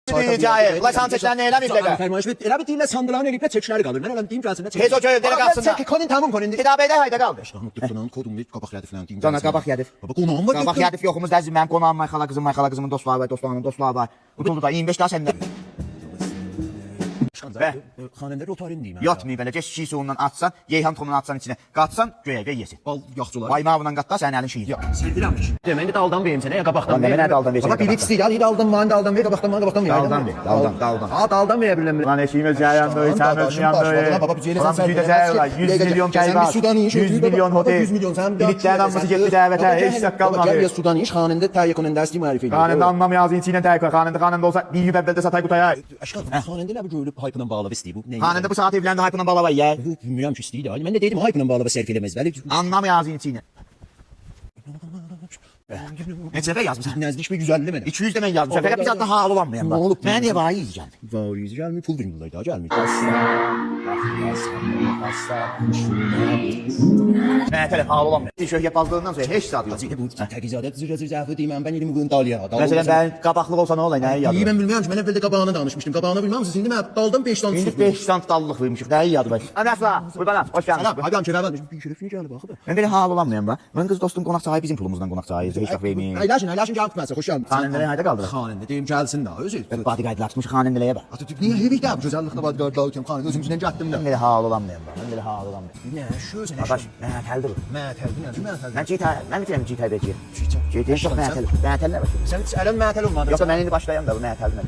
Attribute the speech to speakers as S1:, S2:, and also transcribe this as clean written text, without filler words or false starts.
S1: Cahil, ulan sana çəkilər nə eləməyib dəqə?
S2: Fərmayış elə bir deyirlər sandıqların eləyib çəkişləri qalır. Mən öləm deyim gəlsinlər.
S1: Tez o köydə qalsınlar.
S2: Çək konin tamam konin.
S1: Kitabəydə hayda qaldı.
S2: Unutduqdan kodum deyib qabaq yadif falan deyim.
S1: Cana qabaq yadif.
S2: Baba qonağım var.
S1: Qabaq yadif yoxumuz dəzim mənim qonağım, Mayxala qızımın dostları var, dostları var. Utuldu da 25 daha səndə.
S2: Xanəndə rotarin deyim.
S1: Yatmayıb belə, geç şiy suyundan atsan, yeyhan tomundan atsan içinə. Qatsan, göyə yesin.
S2: Bal yaxçılar.
S1: Baymağından qatda sənin əlin şiy.
S2: Sildirəm. Deməli daldan verim sənə ya qabaqdan.
S1: Mən nə daldan verəcəm?
S2: Baba bilik istəyir. Ya daldan, mən daldan ver, qabaqdan ver.
S1: Daldan.
S2: Ha daldan veyə bilirəm.
S1: Lan eşiyimiz yayan böyle, sen ölçüyan böyle.
S2: Baba bir
S1: Ulan bir de şey var, 100 milyon kay var, 100 milyon hotel.
S2: 100 milyon sen.
S1: Bilikler anması getdi dəvətə, heç sak kalmadı.
S2: Gel ya Sudan iş, xanəndə təyyəkunun dərsi müəllifi.
S1: Xanəndə anlamayaz içinə təyyək, xanəndə olsa bir gün əvvəldə satay qutaya.
S2: Aşkım, xanəndə nə bir görülüb hype-la bağlı istəyir bu.
S1: Xanəndə bu saat evləndə hype-la bağlı var ya.
S2: Bilmirəm ki istəyir. Mən də dedim hype-la bağlı sərf eləməz. Bəli.
S1: Anlamayaz içinə. Neçə dəfə yazmısan?
S2: Nəzdiş bir 150 mənə.
S1: 200 də mən yazmışam. Fəqət biz adda hal olanmayam bax. Mənə niyə vaiz gəldi?
S2: Vaiz gəlmir, pul vermirlər daha gəlmir.
S1: Mənə tərəf hal olanmayam. Şöhrət bazlığından sonra heç zad yox.
S2: Bu təqizadət zürə deyim mən yedim bugün dalya.
S1: Məsələn mən qabaqlıq olsa nə olar, nəyi yazır?
S2: İyi mən bilmirəm ki, mən əvvəldə qabağını danışmışdım. Qabağını bilməmsiniz. İndi mən daldan 5 dan
S1: İndi 5 sant dallıq vermişik. Nəyi yazır bax? Anasla, qurbanam, xoş gəldiniz.
S2: Hadi amca vermədin. Bir şərəfini gəl bax.
S1: Mən belə hal olanmayam bax. Mən qız dostum qonaq sahibi bizim pulumuzdan qonaq sahibi. Heç vaxt verməyim.
S2: Əyləşin gəlib tutmasın. Xoş gəldin.
S1: Xanəndələr hayda qaldı.
S2: Xanəndə deyim gəlsin də özü.
S1: Bodyguardlar tutmuş xanəndələrə bax.
S2: Atatürk niyə hevikdə bu gözəllikdə bodyguardlar üçün xanəndə özümüzdən getdim də.
S1: Mən belə hal olanmayam bax. Mən belə hal olanmayam.
S2: Nə şu özünə.
S1: Qardaş, məhətəldir bu.
S2: Məhətəldir.
S1: Mən mən GTA'da deyəcəyəm. GTA'da çox məhətəl. Məhətəl nə var?
S2: Sən heç ələn məhətəl olmadı.
S1: Yoxsa mən indi başlayam da bu məhətəldir.